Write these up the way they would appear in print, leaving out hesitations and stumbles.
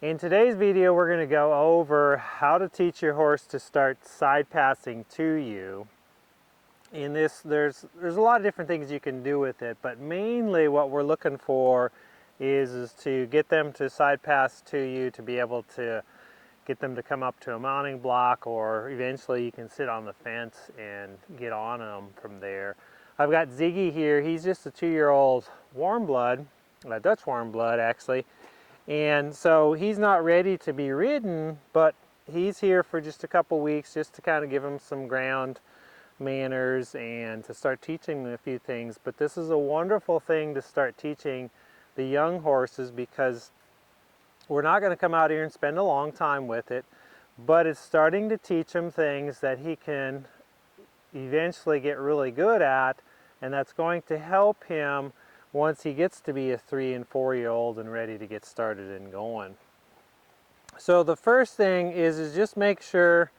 In today's video, we're going to go over how to teach your horse to start side passing to you. In this, there's a lot of different things you can do with it, but mainly what we're looking for is to get them to side pass to you, to be able to get them to come up to a mounting block, or eventually you can sit on the fence and get on them from there. I've got Ziggy here. He's just a 2-year-old warm blood, a Dutch warm blood actually. And so he's not ready to be ridden, but he's here for just a couple weeks just to kind of give him some ground manners and to start teaching him a few things. But this is a wonderful thing to start teaching the young horses, because we're not going to come out here and spend a long time with it, but it's starting to teach him things that he can eventually get really good at, and that's going to help him once he gets to be a 3- and 4-year-old and ready to get started and going. So the first thing is just make sure,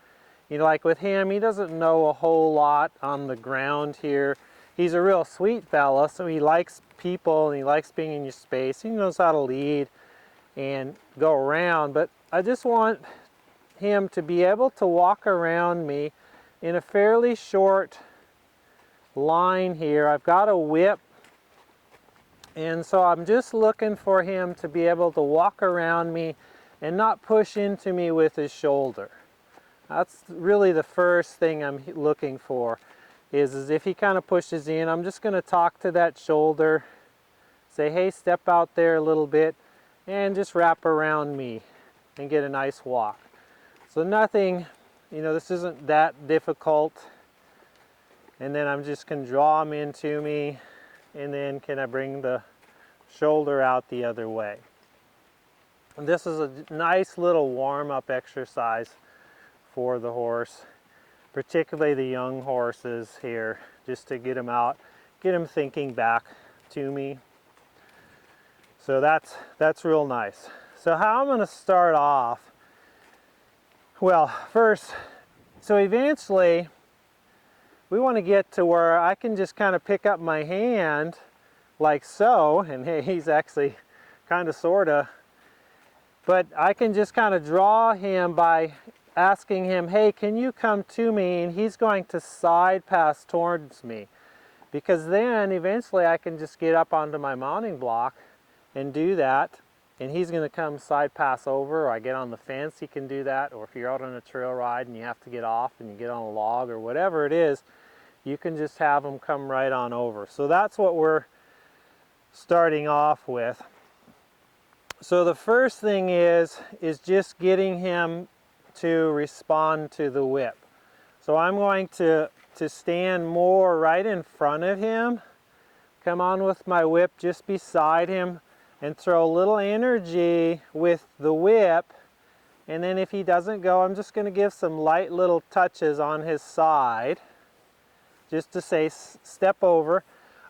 like with him, he doesn't know a whole lot on the ground here. He's a real sweet fella, so he likes people and he likes being in your space. He knows how to lead and go around, but I just want him to be able to walk around me in a fairly short line here. I've got a whip, and so I'm just looking for him to be able to walk around me and not push into me with his shoulder. That's really the first thing I'm looking for, is if he kind of pushes in, I'm just going to talk to that shoulder, say, hey, step out there a little bit, and just wrap around me and get a nice walk. So nothing, this isn't that difficult. And then I'm just going to draw him into me, and then can I bring the shoulder out the other way. And this is a nice little warm-up exercise for the horse, particularly the young horses here, just to get them out, get them thinking back to me. So that's real nice. So how I'm going to start off, well, first, so eventually we want to get to where I can just kind of pick up my hand like so, and hey, he's actually kind of sorta, but I can just kind of draw him by asking him, hey, can you come to me? And he's going to side pass towards me, because then eventually I can just get up onto my mounting block and do that, and he's going to come side pass over, or I get on the fence, he can do that, or if you're out on a trail ride and you have to get off and you get on a log or whatever it is, you can just have him come right on over. So that's what we're starting off with. So the first thing is just getting him to respond to the whip. So I'm going to stand more right in front of him, come on with my whip just beside him, and throw a little energy with the whip. And then if he doesn't go, I'm just going to give some light little touches on his side, just to say step over.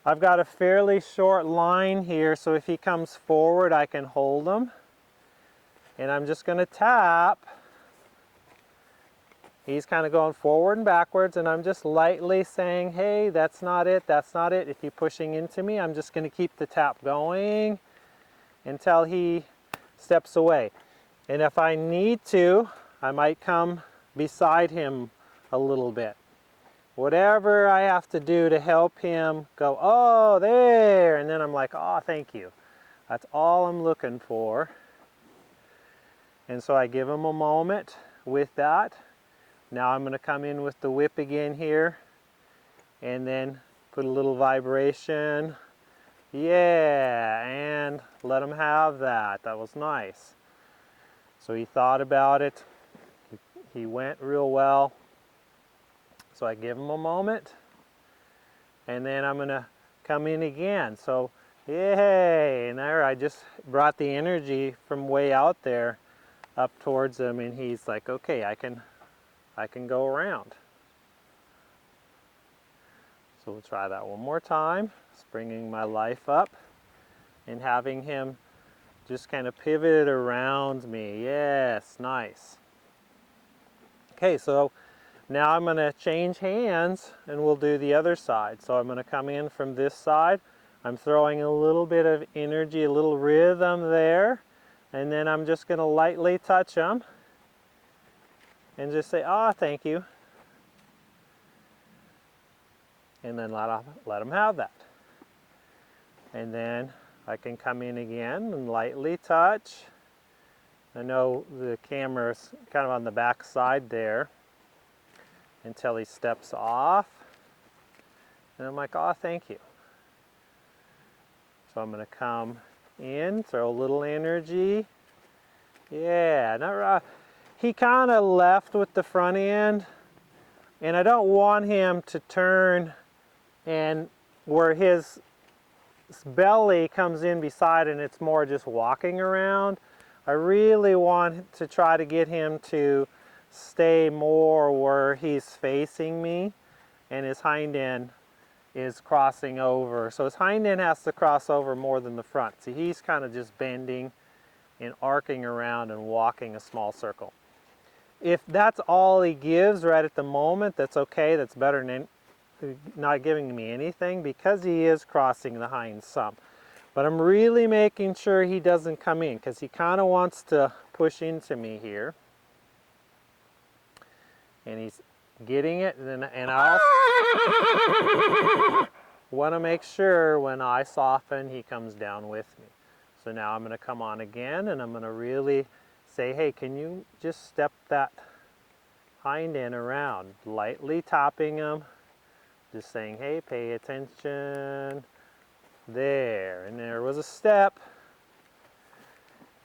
I've got a fairly short line here, so if he comes forward, I can hold him. And I'm just going to tap. He's kind of going forward and backwards, and I'm just lightly saying, hey, that's not it, that's not it. If you're pushing into me, I'm just going to keep the tap going until he steps away. And if I need to, I might come beside him a little bit. Whatever I have to do to help him go, oh, there, and then I'm like, oh, thank you. That's all I'm looking for. And so I give him a moment with that. Now I'm going to come in with the whip again here, and then put a little vibration. Yeah, and let him have that. That was nice. So he thought about it. He went real well. So I give him a moment, and then I'm going to come in again. So, yay, and there I just brought the energy from way out there up towards him, and he's like, okay, I can go around. So we'll try that one more time, just bringing my life up and having him just kind of pivot around me. Yes, nice. Okay, so now I'm going to change hands and we'll do the other side. So I'm going to come in from this side. I'm throwing a little bit of energy, a little rhythm there. And then I'm just going to lightly touch him and just say, "Ah, thank you." And then let him have that. And then I can come in again and lightly touch. I know the camera's kind of on the back side there until he steps off. And I'm like, "Oh, thank you." So I'm going to come in, throw a little energy. Yeah, not right. He kind of left with the front end, and I don't want him to turn and where his belly comes in beside and it's more just walking around. I really want to try to get him to stay more where he's facing me and his hind end is crossing over. So his hind end has to cross over more than the front. See, he's kind of just bending and arcing around and walking a small circle. If that's all he gives right at the moment, that's okay. That's better than not giving me anything, because he is crossing the hind some. But I'm really making sure he doesn't come in, because he kind of wants to push into me here. And he's getting it, and I also want to make sure when I soften, he comes down with me. So now I'm going to come on again, and I'm going to really say, "Hey, can you just step that hind end around?" Lightly tapping him, just saying, "Hey, pay attention." There, and there was a step.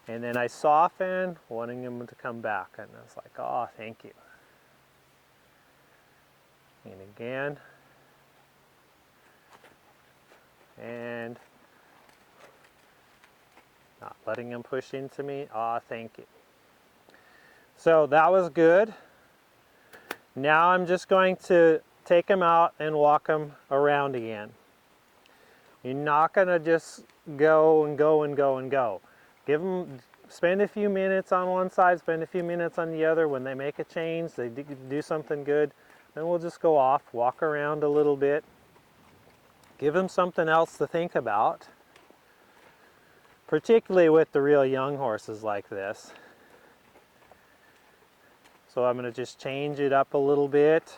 And then I soften, wanting him to come back. And I was like, "Oh, thank you." And again. And not letting him push into me. "Oh, thank you." So that was good. Now I'm just going to take him out and walk him around again. You're not going to just go and go and go and go. Spend a few minutes on one side, spend a few minutes on the other. When they make a change, they do something good, then we'll just go off, walk around a little bit. Give them something else to think about, particularly with the real young horses like this. So I'm going to just change it up a little bit,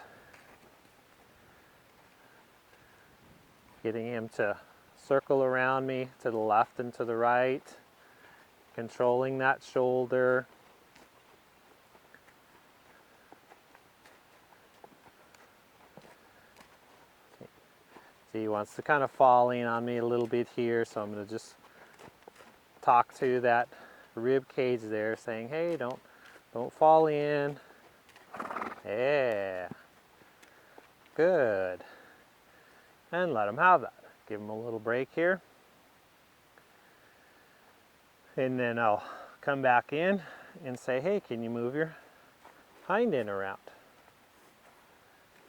getting him to circle around me to the left and to the right, controlling that shoulder. See, he wants to kind of fall in on me a little bit here, so I'm going to just talk to that rib cage there, saying, "Hey, don't fall in." Yeah, good. And let him have that. Give him a little break here. And then I'll come back in and say, "Hey, can you move your hind end around?"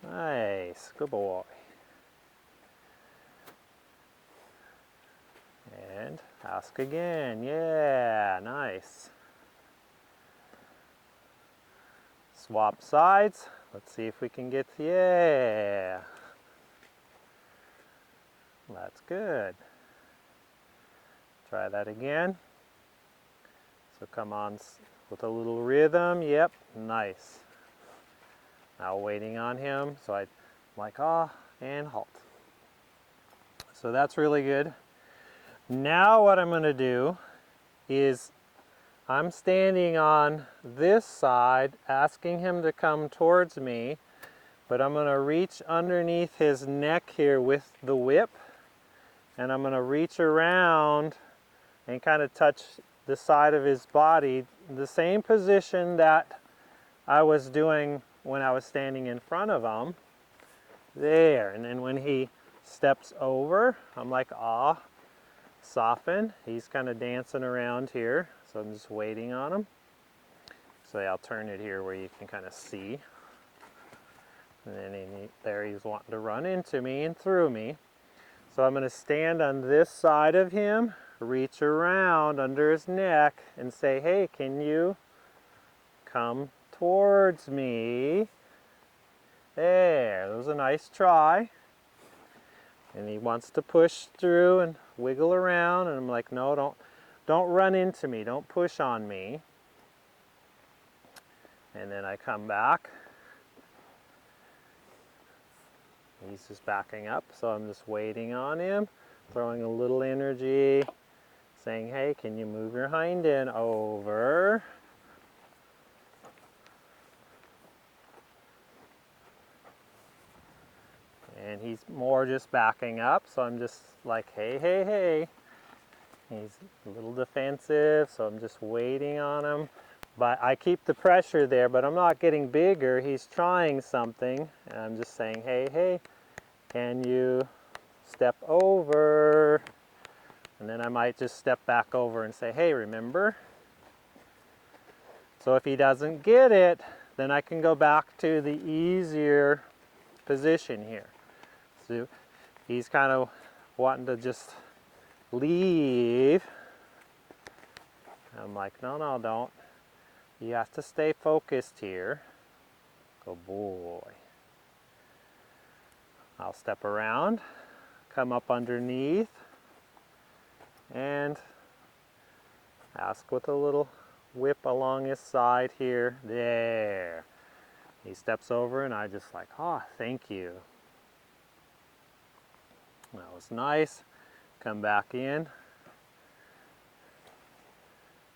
Nice, good boy. And ask again. Yeah, nice. Swap sides. Let's see if we can get, yeah. That's good. Try that again. So come on with a little rhythm. Yep, nice. Now waiting on him. So I'm like, "Ah," and halt. So that's really good. Now what I'm going to do is I'm standing on this side, asking him to come towards me, but I'm going to reach underneath his neck here with the whip, and I'm going to reach around and kind of touch the side of his body, the same position that I was doing when I was standing in front of him. There, and then when he steps over, I'm like, "Ah," soften. He's kind of dancing around here, so I'm just waiting on him. So I'll turn it here where you can kind of see. And then there he's wanting to run into me and through me. So I'm going to stand on this side of him, reach around under his neck and say, "Hey, can you come towards me?" There, that was a nice try. And he wants to push through and wiggle around, and I'm like, "No, don't run into me, don't push on me. And then I come back. He's just backing up, so I'm just waiting on him, throwing a little energy, saying, hey, can you move your hind end over? And he's more just backing up, so I'm just like, hey, hey, hey. He's a little defensive, so I'm just waiting on him. But I keep the pressure there, but I'm not getting bigger. He's trying something, and I'm just saying, hey, hey, can you step over? And then I might just step back over and say, hey, remember? So if he doesn't get it, then I can go back to the easier position here. So he's kind of wanting to just leave. I'm like, no, no, don't. You have to stay focused here. Good boy. I'll step around, come up underneath, and ask with a little whip along his side here. There. He steps over and I just like, oh, thank you. That was nice. Come back in.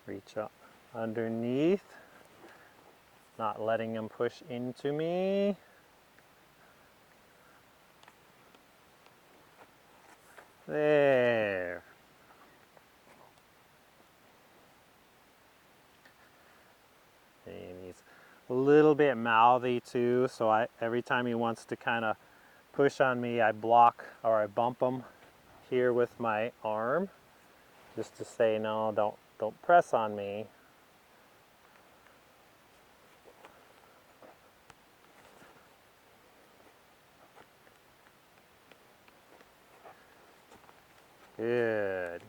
Reach up underneath. Not letting him push into me. There. And he's a little bit mouthy too, so every time he wants to kind of push on me, I block or I bump him here with my arm, just to say, no, don't press on me. Good.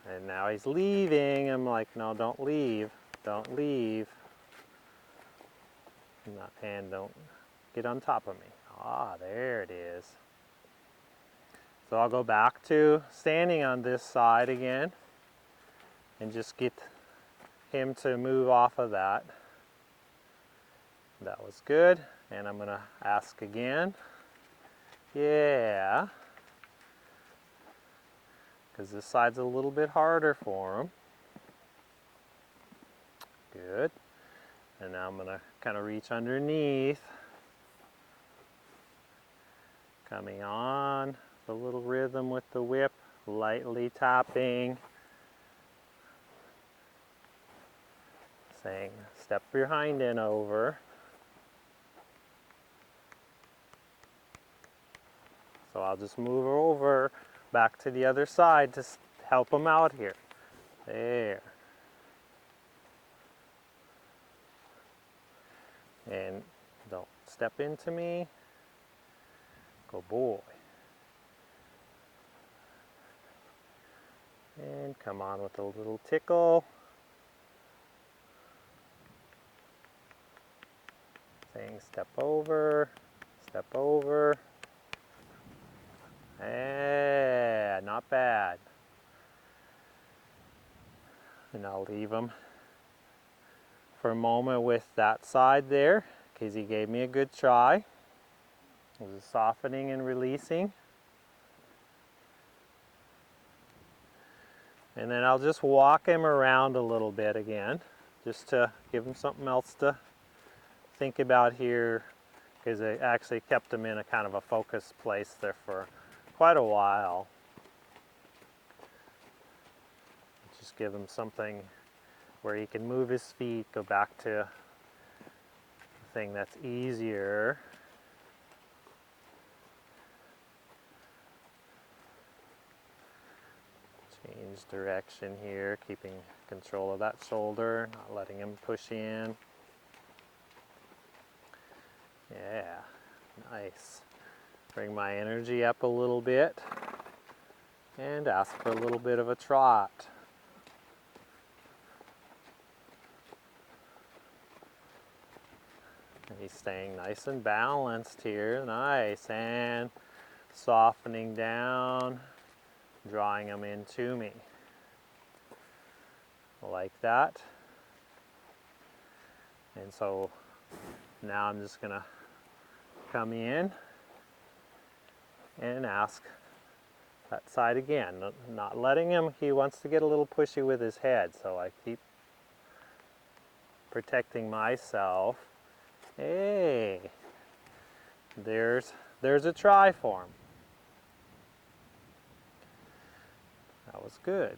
And now he's leaving. I'm like, no, don't leave. Don't leave. And don't get on top of me. Ah, there it is. So I'll go back to standing on this side again and just get him to move off of that. That was good. And I'm going to ask again. Yeah. Because this side's a little bit harder for him. Good. And now I'm going to kind of reach underneath. Coming on, a little rhythm with the whip, lightly tapping. Saying, step your hind end over. So I'll just move over back to the other side to help him out here. There. And don't step into me. Good boy. And come on with a little tickle. Saying step over, step over. Yeah, not bad. And I'll leave him for a moment with that side there, because he gave me a good try. It was softening and releasing. And then I'll just walk him around a little bit again, just to give him something else to think about here, because I actually kept him in a kind of a focused place there for quite a while. Just give him something where he can move his feet, go back to a thing that's easier. Change direction here, keeping control of that shoulder, not letting him push in. Yeah, nice. Bring my energy up a little bit and ask for a little bit of a trot. He's staying nice and balanced here, nice, and softening down, drawing him into me. like that. And so now I'm just gonna come in and ask that side again, not letting him, he wants to get a little pushy with his head, so I keep protecting myself. Hey, there's a try for him. That was good.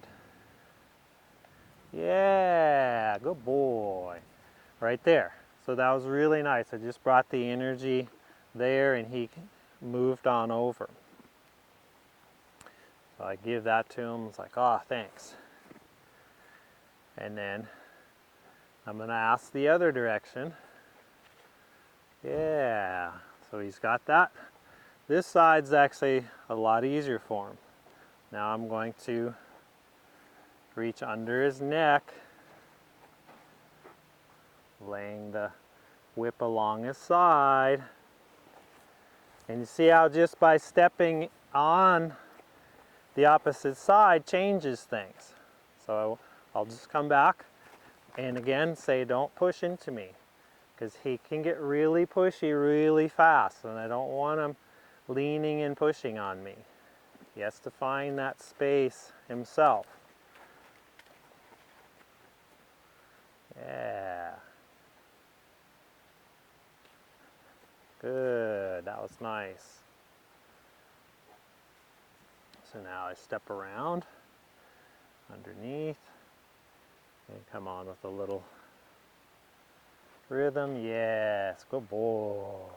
Yeah, good boy. Right there. So that was really nice. I just brought the energy there and he moved on over. So I give that to him. It's like, oh, thanks. And then I'm going to ask the other direction. Yeah. So he's got that. This side's actually a lot easier for him. Now I'm going to reach under his neck, laying the whip along his side. And you see how just by stepping on the opposite side changes things. So I'll just come back and again say, don't push into me, because he can get really pushy really fast and I don't want him leaning and pushing on me. He has to find that space himself. Yeah. Good, that was nice. So now I step around underneath and come on with a little rhythm. Yes, good boy.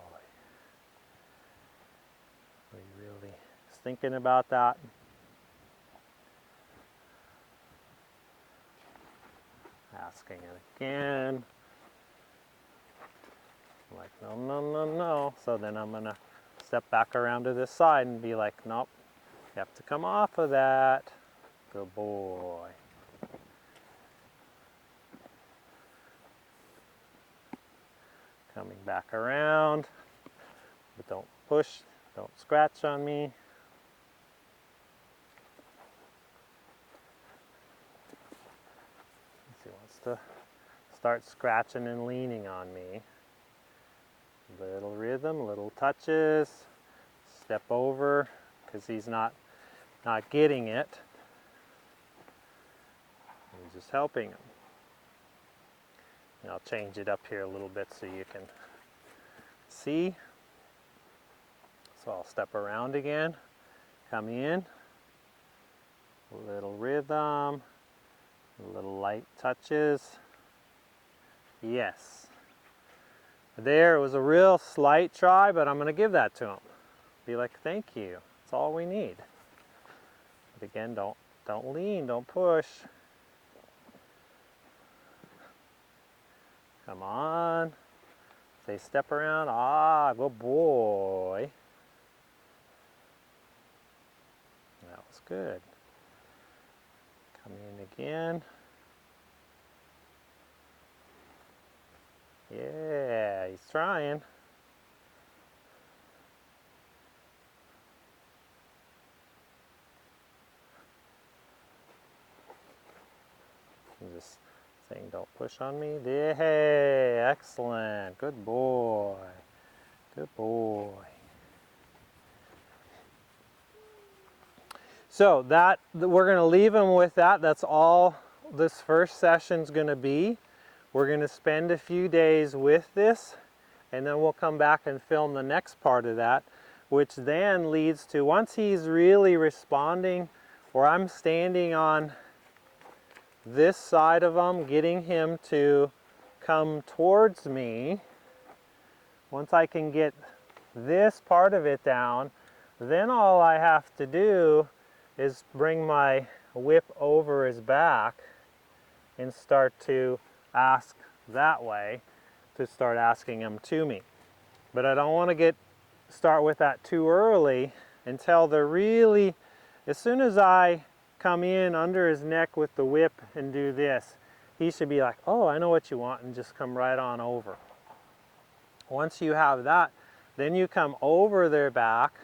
Are you really thinking about that? Asking it again. Like, no, no, no, no. So then I'm gonna step back around to this side and be like, nope, you have to come off of that. Good boy. Coming back around, but don't push, don't scratch on me. He wants to start scratching and leaning on me. Little rhythm, little touches, step over, because he's not getting it. I'm just helping him. And I'll change it up here a little bit so you can see. So I'll step around again, come in, little rhythm, little light touches. Yes. There, it was a real slight try, but I'm going to give that to him. Be like, thank you. That's all we need. But again, don't lean, don't push. Come on. Say step around. Ah, good boy. That was good. Come in again. Yeah, he's trying. I'm just saying, don't push on me. Hey, excellent. Good boy. Good boy. So that we're going to leave him with that. That's all this first session's going to be. We're going to spend a few days with this, and then we'll come back and film the next part of that, which then leads to, once he's really responding, or I'm standing on this side of him, getting him to come towards me. Once I can get this part of it down, then all I have to do is bring my whip over his back and start to ask that way, to start asking him to me. But I don't want to start with that too early until they're really, as soon as I come in under his neck with the whip and do this, he should be like, oh, I know what you want, and just come right on over. Once you have that, then you come over their back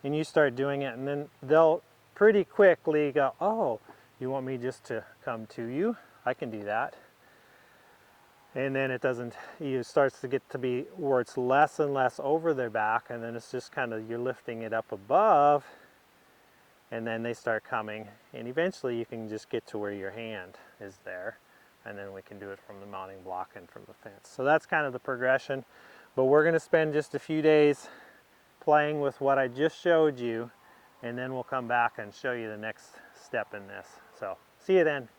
and you start doing it, and then they'll pretty quickly go, oh, you want me just to come to you? I can do that. And then it doesn't, it starts to get to be where it's less and less over their back, and then it's just kind of, you're lifting it up above, and then they start coming, and eventually you can just get to where your hand is there, and then we can do it from the mounting block and from the fence. So that's kind of the progression, but we're going to spend just a few days playing with what I just showed you, and then we'll come back and show you the next step in this. So see you then.